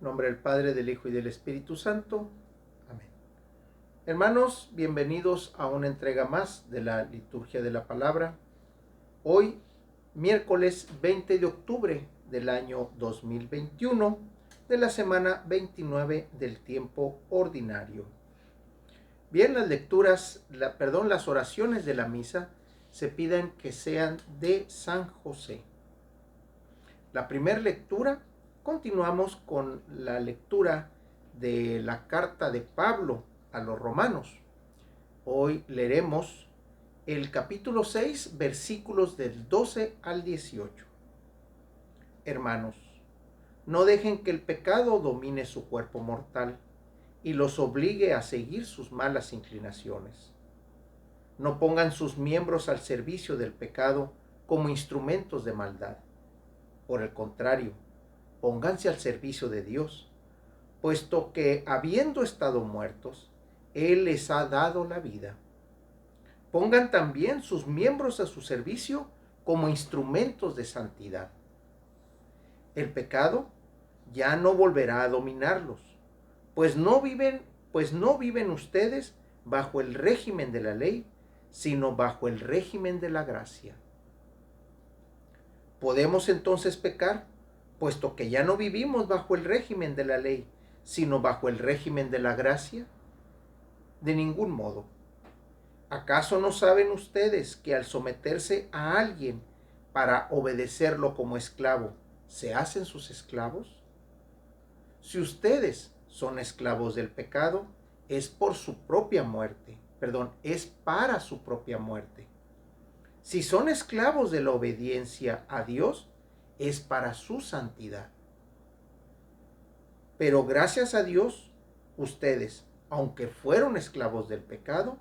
En nombre del Padre, del Hijo y del Espíritu Santo. Amén. Hermanos, bienvenidos a una entrega más de la liturgia de la palabra. Hoy, miércoles 20 de octubre del año 2021, de la semana 29 del tiempo ordinario. Bien, las oraciones de la misa se piden que sean de San José. La primera lectura, continuamos con la lectura de la carta de Pablo a los romanos. Hoy leeremos el capítulo 6, versículos del 12 al 18. Hermanos, no dejen que el pecado domine su cuerpo mortal y los obligue a seguir sus malas inclinaciones. No pongan sus miembros al servicio del pecado como instrumentos de maldad. Por el contrario, pónganse al servicio de Dios, puesto que, habiendo estado muertos, Él les ha dado la vida. Pongan también sus miembros a su servicio como instrumentos de santidad. El pecado ya no volverá a dominarlos, pues no viven ustedes bajo el régimen de la ley, sino bajo el régimen de la gracia. ¿Podemos entonces pecar, puesto que ya no vivimos bajo el régimen de la ley, sino bajo el régimen de la gracia? De ningún modo. ¿Acaso no saben ustedes que al someterse a alguien para obedecerlo como esclavo, se hacen sus esclavos? Si ustedes son esclavos del pecado, es para su propia muerte. Si son esclavos de la obediencia a Dios, es para su santidad. Pero gracias a Dios, ustedes, aunque fueron esclavos del pecado,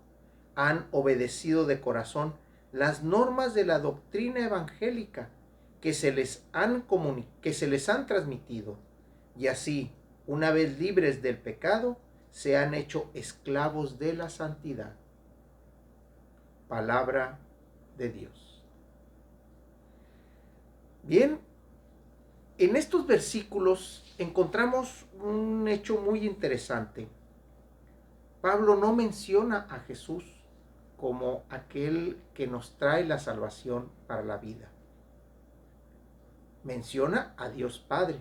han obedecido de corazón las normas de la doctrina evangélica que se les han transmitido, y así, una vez libres del pecado, se han hecho esclavos de la santidad. Palabra de Dios. Bien, en estos versículos encontramos un hecho muy interesante. Pablo no menciona a Jesús como aquel que nos trae la salvación para la vida. Menciona a Dios Padre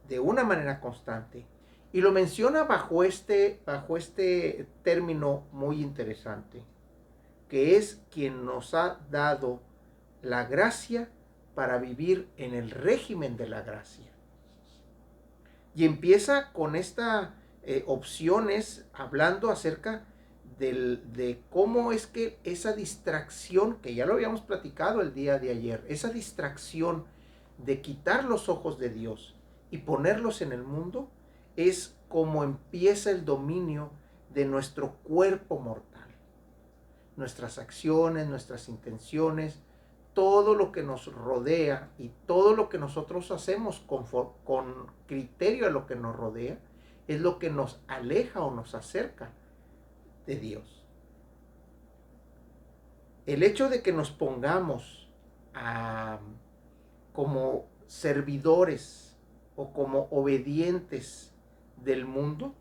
de una manera constante y lo menciona bajo este término muy interesante, que es quien nos ha dado la gracia para vivir en el régimen de la gracia. Y empieza con estas opciones hablando acerca de cómo es que esa distracción, que ya lo habíamos platicado el día de ayer, esa distracción de quitar los ojos de Dios y ponerlos en el mundo, es como empieza el dominio de nuestro cuerpo mortal. Nuestras acciones, nuestras intenciones, todo lo que nos rodea y todo lo que nosotros hacemos con criterio a lo que nos rodea, es lo que nos aleja o nos acerca de Dios. El hecho de que nos pongamos como servidores o como obedientes del mundo,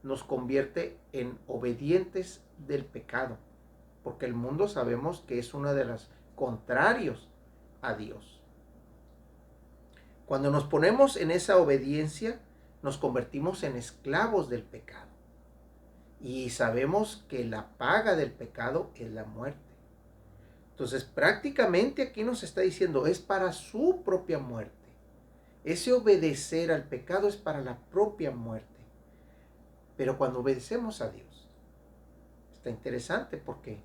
nos convierte en obedientes del pecado, porque el mundo sabemos que es uno de los contrarios a Dios. Cuando nos ponemos en esa obediencia, nos convertimos en esclavos del pecado. Y sabemos que la paga del pecado es la muerte. Entonces, prácticamente aquí nos está diciendo, es para su propia muerte. Ese obedecer al pecado es para la propia muerte. Pero cuando obedecemos a Dios, está interesante porque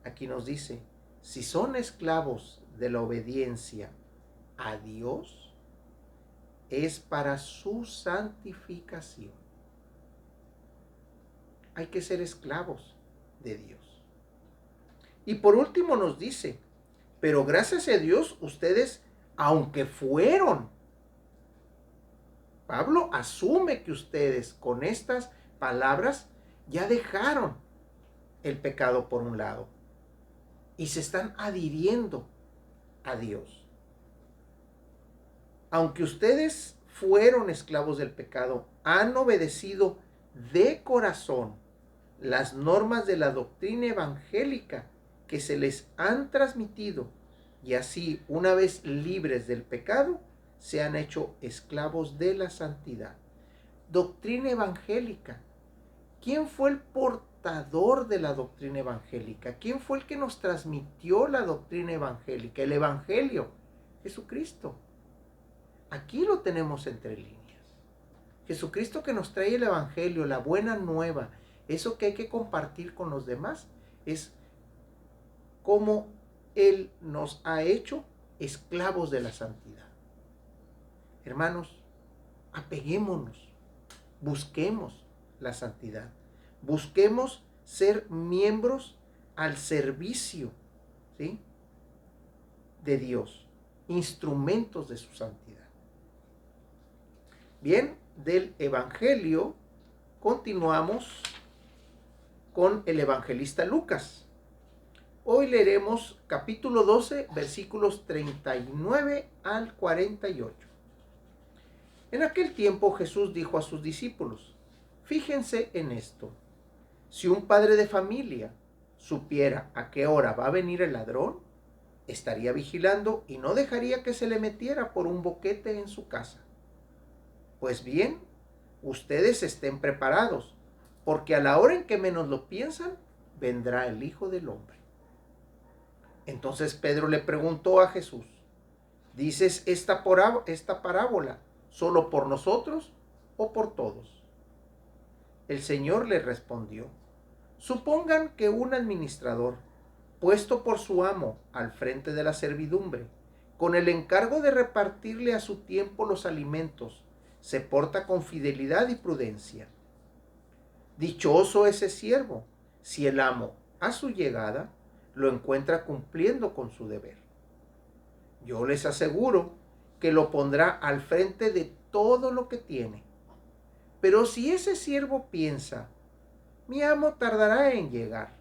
aquí nos dice, si son esclavos de la obediencia a Dios, es para su santificación. Hay que ser esclavos de Dios. Y por último nos dice, pero gracias a Dios ustedes, aunque fueron, Pablo asume que ustedes con estas palabras ya dejaron el pecado por un lado y se están adhiriendo a Dios. Aunque ustedes fueron esclavos del pecado, han obedecido de corazón las normas de la doctrina evangélica que se les han transmitido, y así, una vez libres del pecado, se han hecho esclavos de la santidad. Doctrina evangélica. ¿Quién fue el portador de la doctrina evangélica? ¿Quién fue el que nos transmitió la doctrina evangélica? El evangelio, Jesucristo. Aquí lo tenemos entre líneas. Jesucristo que nos trae el evangelio, la buena nueva, eso que hay que compartir con los demás, es cómo Él nos ha hecho esclavos de la santidad. Hermanos, apeguémonos, busquemos la santidad, busquemos ser miembros al servicio, ¿sí?, de Dios, instrumentos de su santidad. Bien, del Evangelio continuamos con el evangelista Lucas. Hoy leeremos capítulo 12, versículos 39 al 48. En aquel tiempo Jesús dijo a sus discípulos: fíjense en esto, si un padre de familia supiera a qué hora va a venir el ladrón, estaría vigilando y no dejaría que se le metiera por un boquete en su casa. Pues bien, ustedes estén preparados, porque a la hora en que menos lo piensan, vendrá el Hijo del Hombre. Entonces Pedro le preguntó a Jesús: ¿dices esta parábola solo por nosotros o por todos? El Señor le respondió: supongan que un administrador, puesto por su amo al frente de la servidumbre, con el encargo de repartirle a su tiempo los alimentos, se porta con fidelidad y prudencia. Dichoso ese siervo, si el amo, a su llegada, lo encuentra cumpliendo con su deber. Yo les aseguro que lo pondrá al frente de todo lo que tiene. Pero si ese siervo piensa: mi amo tardará en llegar,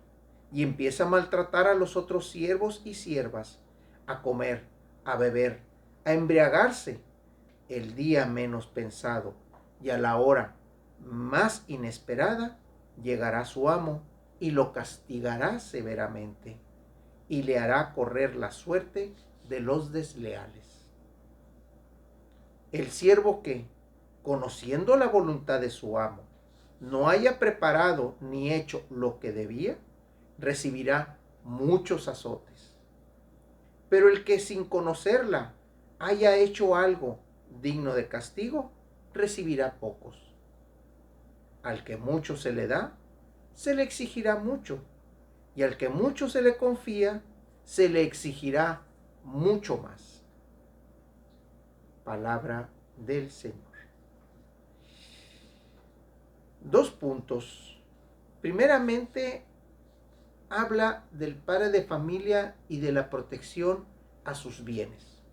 y empieza a maltratar a los otros siervos y siervas, a comer, a beber, a embriagarse, el día menos pensado y a la hora más inesperada, llegará su amo y lo castigará severamente y le hará correr la suerte de los desleales. El siervo que, conociendo la voluntad de su amo, no haya preparado ni hecho lo que debía, recibirá muchos azotes. Pero el que sin conocerla haya hecho algo digno de castigo, recibirá pocos. Al que mucho se le da, se le exigirá mucho, y al que mucho se le confía, se le exigirá mucho más. Palabra del Señor. Dos puntos. Primeramente, habla del padre de familia y de la protección a sus bienes.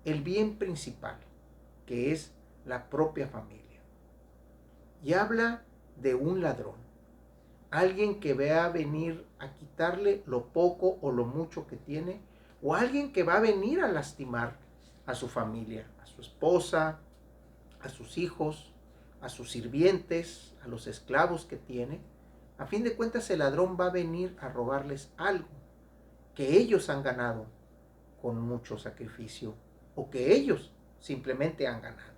El bien principal, que es la propia familia. Y habla de un ladrón, alguien que va a venir a quitarle lo poco o lo mucho que tiene, o alguien que va a venir a lastimar a su familia, a su esposa, a sus hijos, a sus sirvientes, a los esclavos que tiene. A fin de cuentas, el ladrón va a venir a robarles algo que ellos han ganado con mucho sacrificio, o que ellos simplemente han ganado.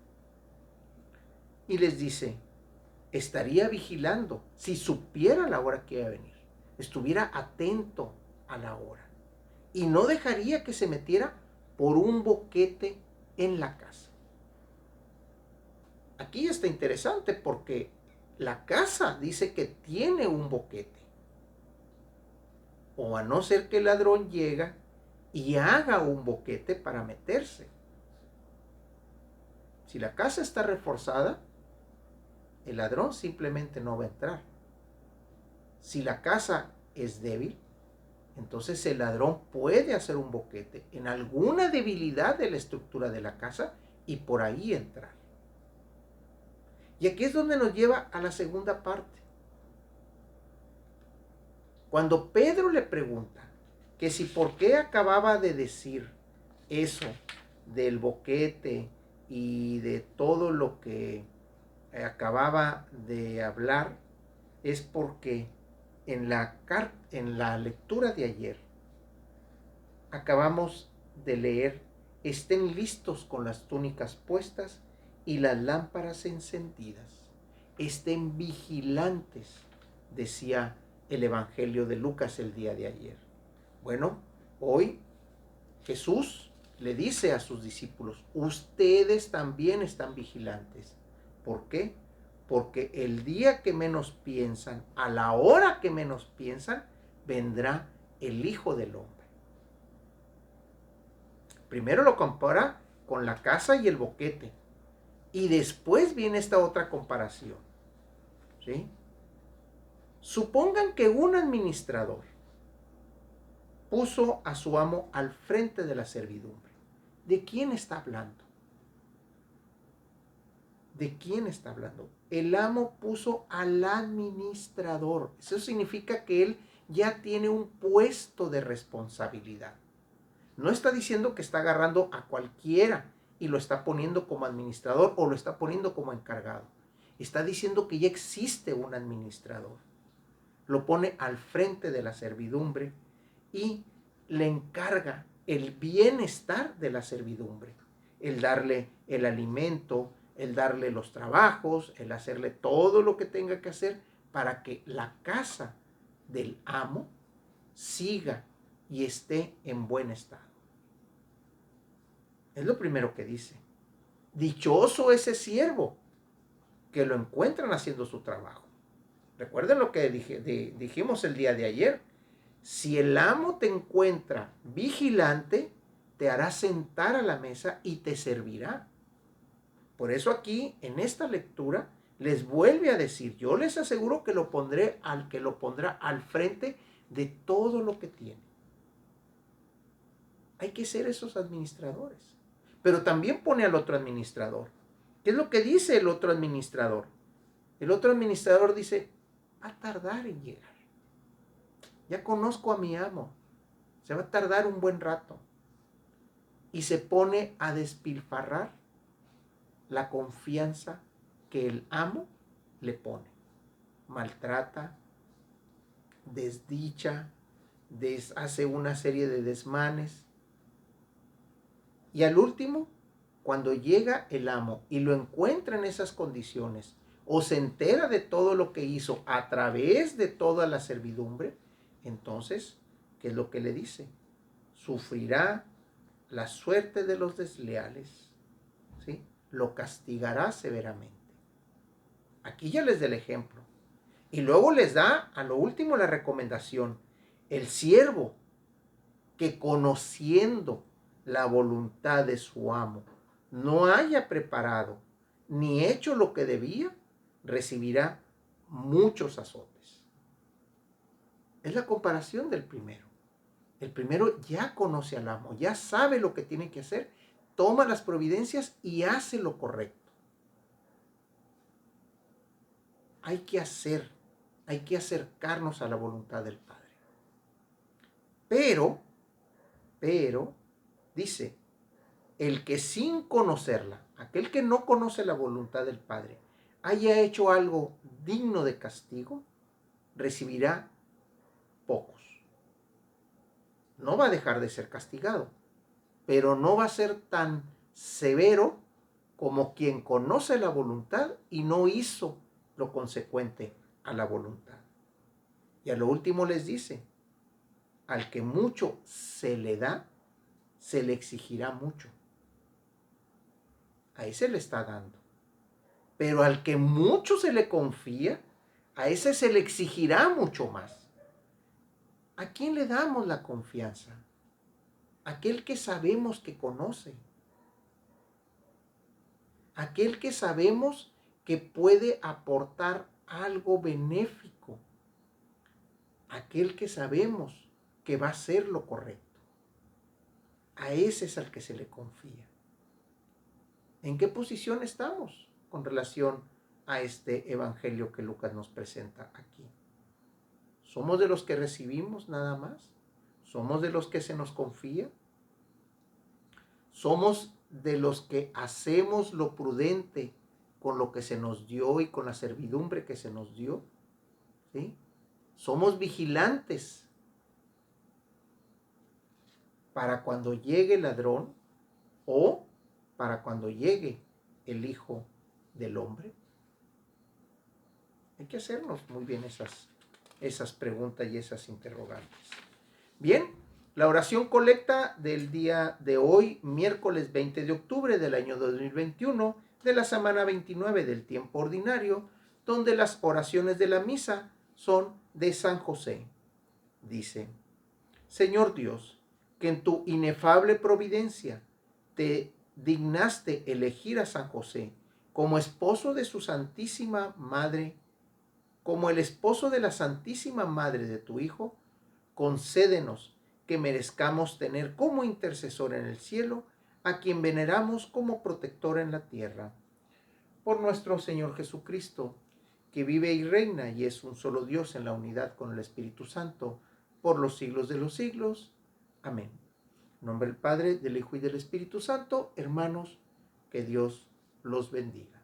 Y les dice: estaría vigilando si supiera la hora que iba a venir, estuviera atento a la hora y no dejaría que se metiera por un boquete en la casa. Aquí está interesante porque la casa dice que tiene un boquete, o a no ser que el ladrón llega y haga un boquete para meterse. Si la casa está reforzada, el ladrón simplemente no va a entrar. Si la casa es débil, entonces el ladrón puede hacer un boquete en alguna debilidad de la estructura de la casa y por ahí entrar. Y aquí es donde nos lleva a la segunda parte. Cuando Pedro le pregunta que si por qué acababa de decir eso del boquete y de todo lo que acababa de hablar es porque en la lectura de ayer acabamos de leer: estén listos con las túnicas puestas y las lámparas encendidas. Estén vigilantes, decía el Evangelio de Lucas el día de ayer. Bueno, hoy Jesús le dice a sus discípulos: ustedes también están vigilantes. ¿Por qué? Porque el día que menos piensan, a la hora que menos piensan, vendrá el Hijo del Hombre. Primero lo compara con la casa y el boquete, y después viene esta otra comparación, ¿sí? Supongan que un administrador puso a su amo al frente de la servidumbre. ¿De quién está hablando? ¿De quién está hablando? El amo puso al administrador. Eso significa que él ya tiene un puesto de responsabilidad. No está diciendo que está agarrando a cualquiera y lo está poniendo como administrador o lo está poniendo como encargado. Está diciendo que ya existe un administrador. Lo pone al frente de la servidumbre y le encarga el bienestar de la servidumbre. El darle el alimento, el darle los trabajos, el hacerle todo lo que tenga que hacer para que la casa del amo siga y esté en buen estado. Es lo primero que dice. Dichoso ese siervo que lo encuentran haciendo su trabajo. Recuerden lo que dijimos el día de ayer. Si el amo te encuentra vigilante, te hará sentar a la mesa y te servirá. Por eso aquí, en esta lectura, les vuelve a decir: yo les aseguro que lo pondré al que lo pondrá al frente de todo lo que tiene. Hay que ser esos administradores. Pero también pone al otro administrador. ¿Qué es lo que dice el otro administrador? El otro administrador dice: va a tardar en llegar. Ya conozco a mi amo. Se va a tardar un buen rato. Y se pone a despilfarrar la confianza que el amo le pone. Maltrata, desdicha, hace una serie de desmanes. Y al último, cuando llega el amo y lo encuentra en esas condiciones, o se entera de todo lo que hizo a través de toda la servidumbre, entonces, ¿qué es lo que le dice? Sufrirá la suerte de los desleales, ¿sí? Lo castigará severamente. Aquí ya les da el ejemplo. Y luego les da a lo último la recomendación: el siervo que, conociendo la voluntad de su amo, no haya preparado ni hecho lo que debía, recibirá muchos azotes. Es la comparación del primero. El primero ya conoce al amo, ya sabe lo que tiene que hacer, toma las providencias y hace lo correcto. Hay que acercarnos a la voluntad del Padre. Pero, dice, el que sin conocerla, aquel que no conoce la voluntad del Padre, haya hecho algo digno de castigo, recibirá pocos. No va a dejar de ser castigado, pero no va a ser tan severo como quien conoce la voluntad y no hizo lo consecuente a la voluntad. Y a lo último les dice: al que mucho se le da, se le exigirá mucho. A ese le está dando. Pero al que mucho se le confía, a ese se le exigirá mucho más. ¿A quién le damos la confianza? Aquel que sabemos que conoce. Aquel que sabemos que puede aportar algo benéfico. Aquel que sabemos que va a hacer lo correcto. A ese es al que se le confía. ¿En qué posición estamos con relación a este evangelio que Lucas nos presenta aquí? ¿Somos de los que recibimos nada más? ¿Somos de los que se nos confía? ¿Somos de los que hacemos lo prudente con lo que se nos dio y con la servidumbre que se nos dio, ¿sí? Somos vigilantes para cuando llegue el ladrón o para cuando llegue el Hijo del Hombre. Hay que hacernos muy bien esas preguntas y esas interrogantes. Bien, la oración colecta del día de hoy, miércoles 20 de octubre del año 2021, de la semana 29 del tiempo ordinario, donde las oraciones de la misa son de San José. Dice: Señor Dios, que en tu inefable providencia te dignaste elegir a San José como esposo de su Santísima Madre, como el esposo de la Santísima Madre de tu Hijo, concédenos que merezcamos tener como intercesor en el cielo a quien veneramos como protector en la tierra. Por nuestro Señor Jesucristo, que vive y reina y es un solo Dios en la unidad con el Espíritu Santo, por los siglos de los siglos. Amén. En nombre del Padre, del Hijo y del Espíritu Santo, hermanos, que Dios los bendiga.